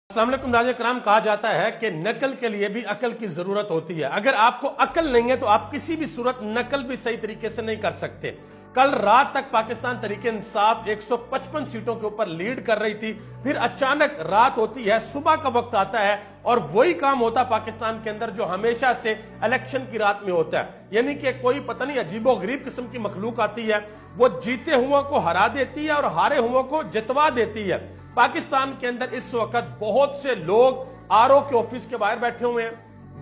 अस्सलाम वालेकुम नाज़रीन कराम, कहा जाता है कि नकल के लिए भी अकल की जरूरत होती है। अगर आपको अकल नहीं है तो आप किसी भी सूरत नकल भी सही तरीके से नहीं कर सकते। कल रात तक पाकिस्तान तहरीक इंसाफ 155 सीटों के ऊपर लीड कर रही थी, फिर अचानक रात होती है, सुबह का वक्त आता है और वही काम होता है पाकिस्तान के अंदर जो हमेशा से इलेक्शन की रात में होता है। यानी कि कोई पता नहीं अजीबो गरीब किस्म की मखलूक आती है, वो जीते हुओं को हरा देती है और हारे हुओं को जितवा देती है। पाकिस्तान के अंदर इस वक्त बहुत से लोग आरओ के ऑफिस के बाहर बैठे हुए हैं,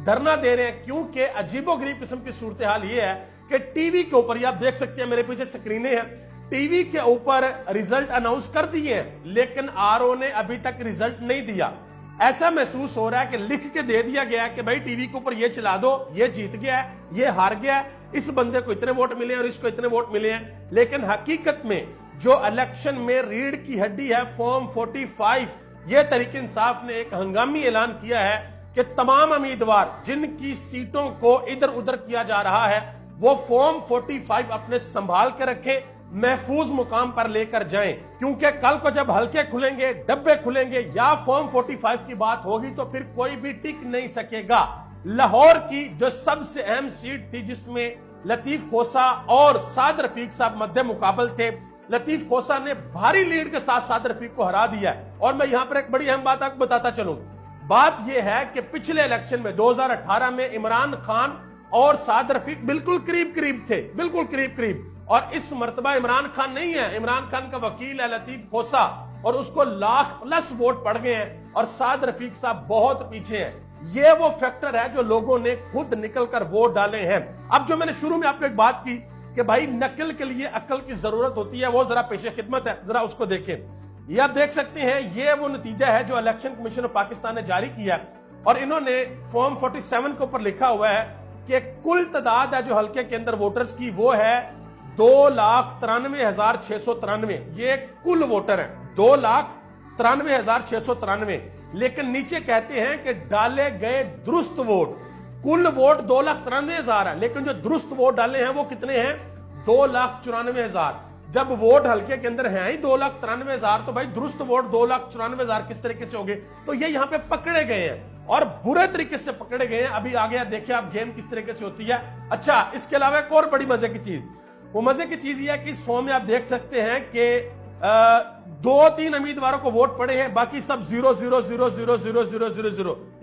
धरना दे रहे हैं, क्योंकि अजीबोगरीब किस्म की सूरत हाल ये है कि टीवी के ऊपर, आप देख सकते हैं मेरे पीछे स्क्रीनें हैं, टीवी के ऊपर रिजल्ट अनाउंस कर दिए हैं, लेकिन आरओ ने अभी तक रिजल्ट नहीं दिया। ऐसा महसूस हो रहा है कि लिख के दे दिया गया कि भाई टीवी के ऊपर ये चला दो, ये जीत गया है, ये हार गया है, इस बंदे को इतने वोट मिले और इसको इतने वोट मिले हैं। लेकिन हकीकत में जो इलेक्शन में रीढ़ की हड्डी है, फॉर्म 45, ये तहरीक इंसाफ ने एक हंगामी ऐलान किया है कि तमाम उम्मीदवार जिनकी सीटों को इधर उधर किया जा रहा है वो फॉर्म 45 अपने संभाल के रखें, महफूज मुकाम पर लेकर जाएं, क्योंकि कल को जब हल्के खुलेंगे, डब्बे खुलेंगे या फॉर्म 45 की बात होगी तो फिर कोई भी टिक नहीं सकेगा। लाहौर की जो सबसे अहम सीट थी जिसमें लतीफ खोसा और साद रफीक साहब मध्य मुकाबल थे, लतीफ खोसा ने भारी लीड के साथ साद रफीक को हरा दिया है। और मैं यहां पर एक बड़ी अहम बात आपको बताता चलूं, बात यह है कि पिछले इलेक्शन में 2018 में इमरान खान और साद रफीक बिल्कुल करीब करीब थे, बिल्कुल करीब करीब, और इस मर्तबा इमरान खान नहीं है, इमरान खान का वकील है लतीफ खोसा, और उसको लाख प्लस वोट पड़ गए हैं और साद रफीक साहब बहुत पीछे हैं। ये वो फैक्टर है जो लोगों ने खुद निकलकर वोट डाले हैं। अब जो मैंने शुरू में आपको एक बात की कि भाई नकल के लिए अकल की जरूरत होती है, वो जरा पेशे खिदमत है, जरा उसको देखें। ये आप देख सकते हैं, ये वो नतीजा है जो इलेक्शन कमीशन ऑफ पाकिस्तान ने जारी किया, और इन्होंने फॉर्म 47 के ऊपर लिखा हुआ है कि कुल तादाद है जो हल्के के अंदर वोटर्स की, वो है 2,93,693। ये कुल वोटर है 2,93,693। लेकिन नीचे कहते हैं कि डाले गए दुरुस्त वोट, कुल वोट 2,93,000 है, लेकिन जो दुरुस्त वोट डाले हैं वो कितने हैं? 2,94,000। जब वोट हल्के के अंदर हैं ही 2,93,000, तो भाई दुरुस्त वोट 2,94,000 किस तरीके से हो गए? तो ये यहाँ पे पकड़े गए हैं और बुरे तरीके से पकड़े गए हैं। अभी आ गया, देखिए आप गेम किस तरीके से होती है। अच्छा, इसके अलावा एक और बड़ी मजे की चीज, वो मजे की चीज ये है कि इस फॉर्म में आप देख सकते हैं कि 2-3 उम्मीदवारों को वोट पड़े हैं, बाकी सब 0,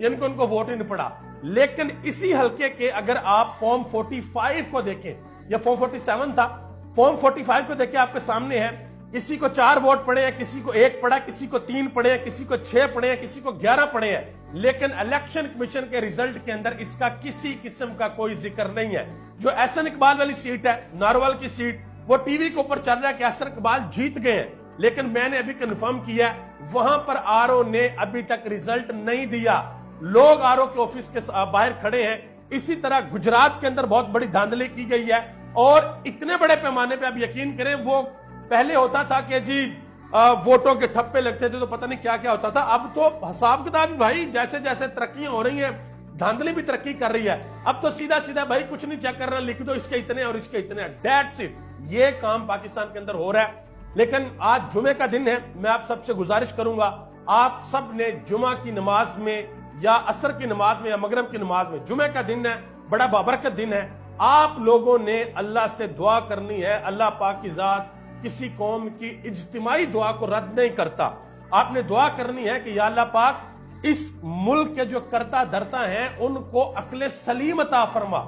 यानी कि उनको वोट ही नहीं पड़ा। लेकिन इसी हल्के के अगर आप फॉर्म 45 को देखें, या फॉर्म 47 था, फॉर्म 45 को देखें, आपके सामने है, किसी को 4 वोट पड़े हैं, किसी को 1 पड़ा, किसी को 3 पड़े हैं, किसी को 6 पड़े हैं, किसी को 11 पड़े हैं। लेकिन इलेक्शन कमीशन के रिजल्ट के अंदर इसका किसी किस्म का कोई जिक्र नहीं है। जो एहसन इकबाल वाली सीट है, नारोवाल की सीट, वो टीवी के ऊपर चल रहा है कि एहसन इकबाल जीत गए हैं, लेकिन मैंने अभी कंफर्म किया है वहां पर आरओ ने अभी तक रिजल्ट नहीं दिया। लोग आरओ के ऑफिस के बाहर खड़े हैं। इसी तरह गुजरात के अंदर बहुत बड़ी धांधली की गई है, और इतने बड़े पैमाने पे आप यकीन करें, वो पहले होता था कि जी वोटों के ठप्पे लगते थे तो पता नहीं क्या क्या होता था। अब तो हिसाब किताब भाई, जैसे जैसे तरक्कियां हो रही हैं, धांधली भी तरक्की कर रही है। अब तो सीधा सीधा भाई कुछ नहीं चेक करना, लिख दो इसके इतने और इसके इतने, दैट्स इट। ये काम पाकिस्तान के अंदर हो रहा है। लेकिन आज जुमे का दिन है, मैं आप सबसे गुजारिश करूंगा, आप सब ने जुमा की नमाज में या असर की नमाज में या मगरिब की नमाज में, जुमे का दिन है, बड़ा बाबरकत दिन है, आप लोगों ने अल्लाह से दुआ करनी है। अल्लाह पाक की जात किसी कौम की इज्तिमाई दुआ को रद्द नहीं करता। आपने दुआ करनी है कि या अल्लाह पाक, इस मुल्क के जो करता धरता हैं उनको अक्ल सलीम अता फरमा,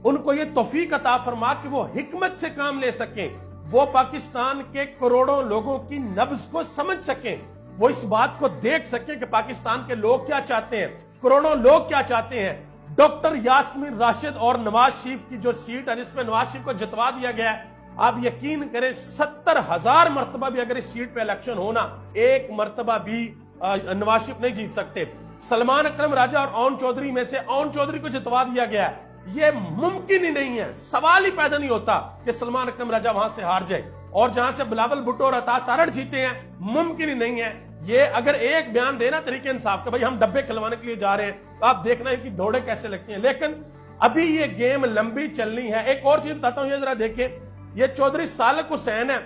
उनको ये तौफीक अता फरमा कि वो हिकमत से काम ले सकें, वो पाकिस्तान के करोड़ों लोगों की नब्ज को समझ सकें, वो इस बात को देख सकें कि पाकिस्तान के लोग क्या चाहते हैं, करोड़ों लोग क्या चाहते हैं। डॉक्टर यास्मीन राशिद और नवाज शरीफ की जो सीट है जिसमें नवाज शरीफ को जितवा दिया गया है, आप यकीन करें 70,000 मरतबा भी अगर इस सीट पे इलेक्शन होना, एक मरतबा भी नवाज शरीफ नहीं जीत सकते। सलमान अकरम राजा और ओन चौधरी में से ओन चौधरी को जितवा दिया गया है, ये मुमकिन ही नहीं है, सवाल ही पैदा नहीं होता कि सलमान अकरम राजा वहां से हार जाए। और जहां से बिलावल भुट्टो और अता तारड़ जीते हैं, मुमकिन ही नहीं है। ये अगर एक बयान देना तरीके इंसाफ का, भाई हम डब्बे खिलवाने के लिए जा रहे हैं, तो आप देखना है कि दौड़े कैसे लगती हैं। लेकिन अभी ये गेम लंबी चलनी है। एक और चीज बताता हूं, ये जरा देखें, ये चौधरी सालक हुसैन है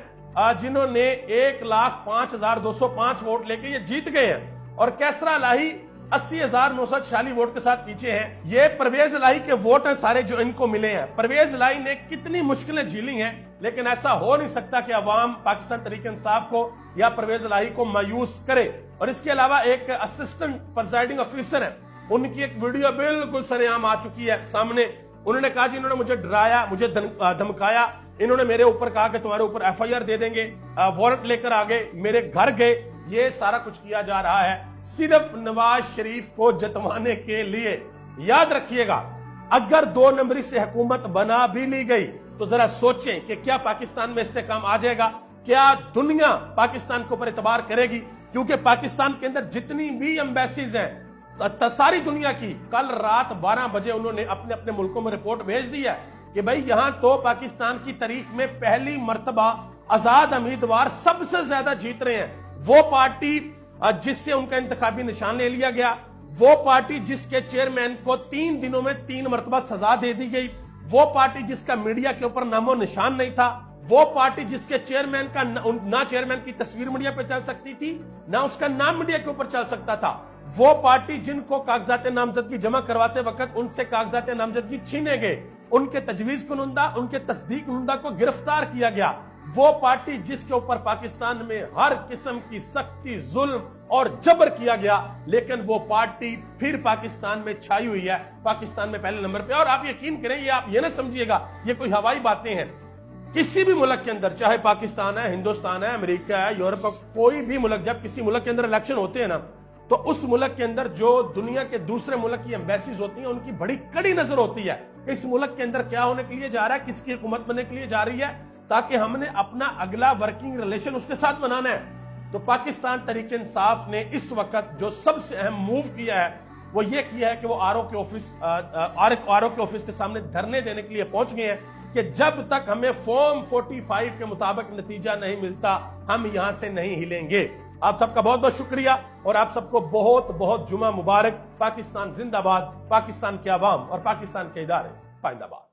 जिन्होंने 1,05,205 वोट लेके ये जीत गए हैं। اور کیسرا الہی 80,946 ووٹ کے ساتھ پیچھے ہیں. یہ پرویز الہی کے ووٹ ہیں سارے جو ان کو ملے ہیں. پرویز الہی نے کتنی مشکلیں جھیلی ہیں، لیکن ایسا ہو نہیں سکتا کہ عوام پاکستان تحریک انصاف کو یا پرویز الہی کو مایوس کرے. اور اس کے علاوہ ایک اسسٹنٹ پریزائڈنگ آفیسر ہے، ان کی ایک ویڈیو بالکل سر عام آ چکی ہے سامنے. انہوں نے کہا جی انہوں نے مجھے ڈرایا، مجھے دھمکایا، انہوں نے میرے اوپر کہا کہ تمہارے اوپر FIR دے دیں گے، وارنٹ لے کر آگے میرے گھر گئے. یہ سارا کچھ کیا جا رہا ہے صرف نواز شریف کو جتوانے کے لیے. یاد رکھیے گا، اگر 2 نمبری سے حکومت بنا بھی لی گئی تو ذرا سوچیں کہ کیا پاکستان میں استحکام آ جائے گا، کیا دنیا پاکستان کے اوپر اعتبار کرے گی؟ کیونکہ پاکستان کے اندر جتنی بھی ایمبیسیز ہیں ساری دنیا کی، کل رات 12 بجے انہوں نے اپنے اپنے ملکوں میں رپورٹ بھیج دی ہے کہ بھئی یہاں تو پاکستان کی تاریخ میں پہلی مرتبہ آزاد امیدوار سب سے زیادہ جیت رہے ہیں. وہ پارٹی جس سے ان کا انتخابی نشان لے لیا گیا، وہ پارٹی جس کے چیئرمین کو 3 دنوں میں 3 مرتبہ سزا دے دی گئی، وہ پارٹی جس کا میڈیا کے اوپر نام و نشان نہیں تھا، وہ پارٹی جس کے چیئرمین کا نہ چیئرمین کی تصویر میڈیا پہ چل سکتی تھی، نہ اس کا نام میڈیا کے اوپر چل سکتا تھا، وہ پارٹی جن کو کاغذات نامزدگی جمع کرواتے وقت ان سے کاغذات نامزدگی چھینے گئے، ان کے تجویز کنندہ، ان کے تصدیق کنندہ کو گرفتار کیا گیا، وہ پارٹی جس کے اوپر پاکستان میں ہر قسم کی سختی، ظلم اور جبر کیا گیا، لیکن وہ پارٹی پھر پاکستان میں چھائی ہوئی ہے، پاکستان میں پہلے نمبر پہ. اور آپ یقین کریں، یہ آپ یہ نہ سمجھیے گا یہ کوئی ہوائی باتیں ہیں. کسی بھی ملک کے اندر، چاہے پاکستان ہے، ہندوستان ہے، امریکہ ہے، یورپ، کوئی بھی ملک، جب کسی ملک کے اندر الیکشن ہوتے ہیں نا، تو اس ملک کے اندر جو دنیا کے دوسرے ملک کی ایمبیسیز ہوتی ہیں ان کی بڑی کڑی نظر ہوتی ہے کہ اس ملک کے اندر کیا ہونے کے لیے جا رہا ہے، کس کی حکومت بننے کے لیے جا رہی ہے، تاکہ ہم نے اپنا اگلا ورکنگ ریلیشن اس کے ساتھ بنانا ہے. تو پاکستان تحریک انصاف نے اس وقت جو سب سے اہم موو کیا ہے وہ یہ کیا ہے کہ وہ آر او کے آفس کے سامنے دھرنے دینے کے لیے پہنچ گئے ہیں کہ جب تک ہمیں فارم 45 کے مطابق نتیجہ نہیں ملتا ہم یہاں سے نہیں ہلیں گے. آپ سب کا بہت بہت شکریہ اور آپ سب کو بہت بہت جمعہ مبارک. پاکستان زندہ باد، پاکستان کے عوام اور پاکستان کے ادارے پائندہ باد.